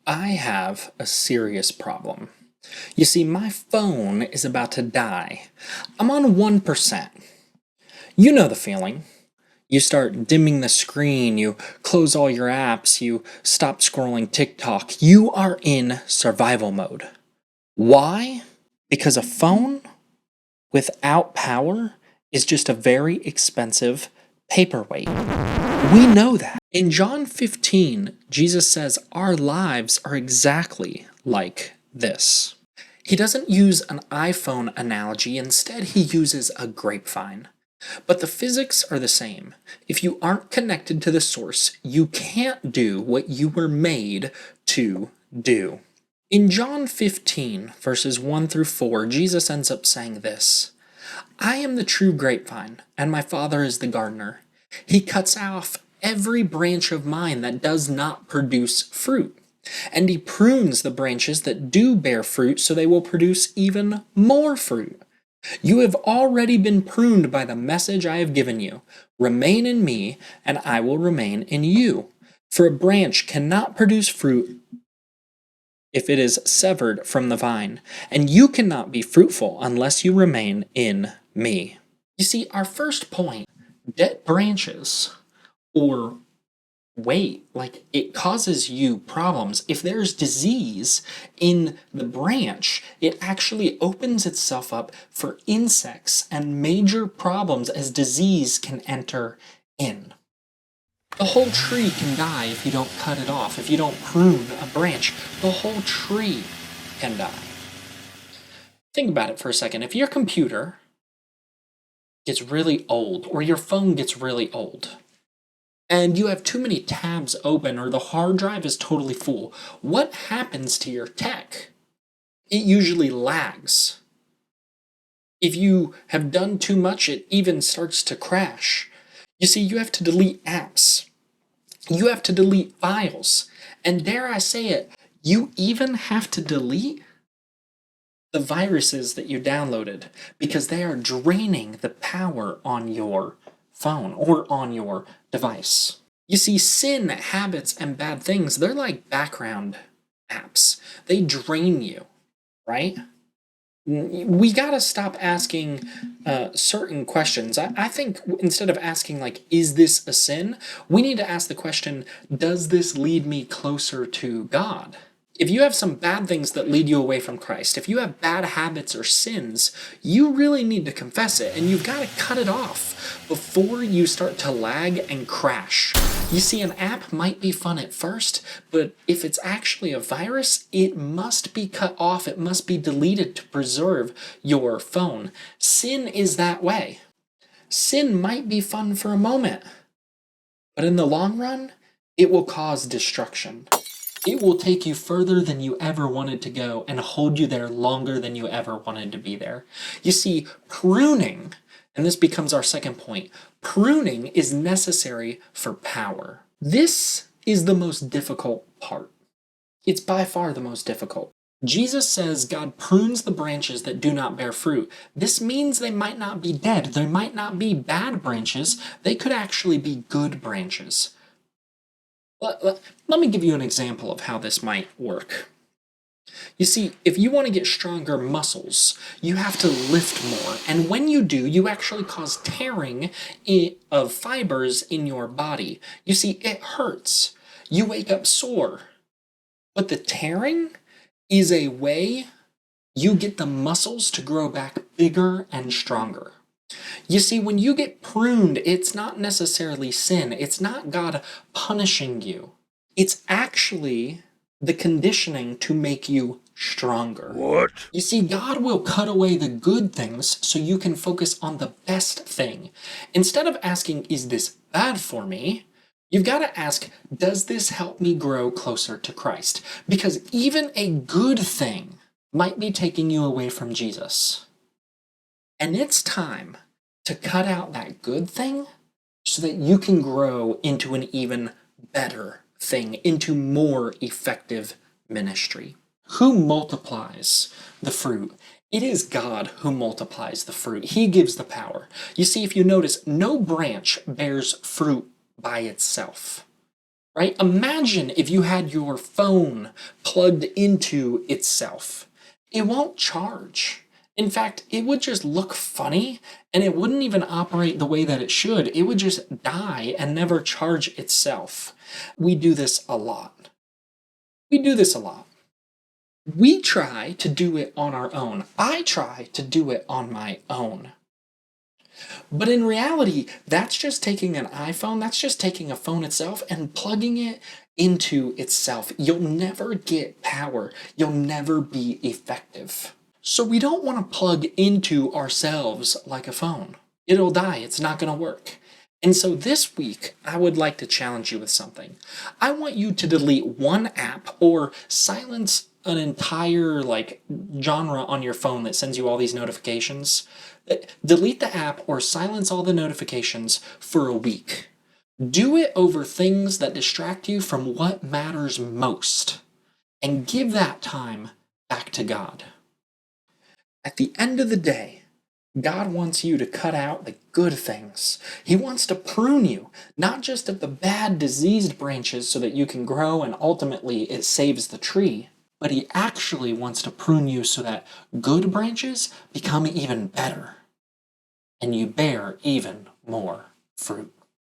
I have a serious problem. You see, my phone is about to die. I'm on 1%. You know the feeling. You start dimming the screen, you close all your apps, you stop scrolling TikTok. You are in survival mode. Why? Because a phone without power is just a very expensive paperweight. We know that. In John 15, Jesus says our lives are exactly like this. He doesn't use an iPhone analogy, instead, he uses a grapevine. But the physics are the same. If you aren't connected to the source, you can't do what you were made to do. In John 15, verses 1 through 4, Jesus ends up saying this: I am the true grapevine, and my Father is the gardener. He cuts off every branch of mine that does not produce fruit, and he prunes the branches that do bear fruit so they will produce even more fruit. You have already been pruned by the message I have given you. Remain in me, and I will remain in you. For a branch cannot produce fruit if it is severed from the vine, and you cannot be fruitful unless you remain in me. You see, our first point, dead branches or weight, like it causes you problems. If there's disease in the branch, it actually opens itself up for insects and major problems as disease can enter in. The whole tree can die if you don't cut it off. If you don't prune a branch, the whole tree can die. Think about it for a second. If your computer gets really old or your phone gets really old, and you have too many tabs open or the hard drive is totally full, what happens to your tech? It usually lags. If you have done too much, it even starts to crash. You see, you have to delete apps. You have to delete files. And dare I say it, you even have to delete the viruses that you downloaded because they are draining the power on your phone or on your device. You see, sin, habits, and bad things, they're like background apps. They drain you, right? We gotta stop asking certain questions. I think instead of asking, like, is this a sin? We need to ask the question, does this lead me closer to God? If you have some bad things that lead you away from Christ, if you have bad habits or sins, you really need to confess it, and you've got to cut it off before you start to lag and crash. You see, an app might be fun at first, but if it's actually a virus, it must be cut off, it must be deleted to preserve your phone. Sin is that way. Sin might be fun for a moment, but in the long run, it will cause destruction. It will take you further than you ever wanted to go and hold you there longer than you ever wanted to be there. You see, pruning, and this becomes our second point, pruning is necessary for power. This is the most difficult part. It's by far the most difficult. Jesus says God prunes the branches that do not bear fruit. This means they might not be dead. They might not be bad branches. They could actually be good branches. Let me give you an example of how this might work. You see, if you want to get stronger muscles, you have to lift more. And when you do, you actually cause tearing of fibers in your body. You see, it hurts. You wake up sore. But the tearing is a way you get the muscles to grow back bigger and stronger. You see, when you get pruned, it's not necessarily sin. It's not God punishing you. It's actually the conditioning to make you stronger. What? You see, God will cut away the good things so you can focus on the best thing. Instead of asking, is this bad for me? You've got to ask, does this help me grow closer to Christ? Because even a good thing might be taking you away from Jesus. And it's time to cut out that good thing so that you can grow into an even better thing, into more effective ministry. Who multiplies the fruit? It is God who multiplies the fruit. He gives the power. You see, if you notice, no branch bears fruit by itself. right? Imagine if you had your phone plugged into itself. It won't charge. In fact, it would just look funny and it wouldn't even operate the way that it should. It would just die and never charge itself. We do this a lot. We do this a lot. We try to do it on our own. I try to do it on my own. But in reality, that's just taking an iPhone, that's just taking a phone itself and plugging it into itself. You'll never get power, you'll never be effective. So we don't want to plug into ourselves like a phone. It'll die, it's not going to work. And so this week, I would like to challenge you with something. I want you to delete one app or silence an entire genre on your phone that sends you all these notifications. Delete the app or silence all the notifications for a week. Do it over things that distract you from what matters most, and give that time back to God. At the end of the day, God wants you to cut out the good things. He wants to prune you, not just of the bad, diseased branches so that you can grow and ultimately it saves the tree, but He actually wants to prune you so that good branches become even better and you bear even more fruit.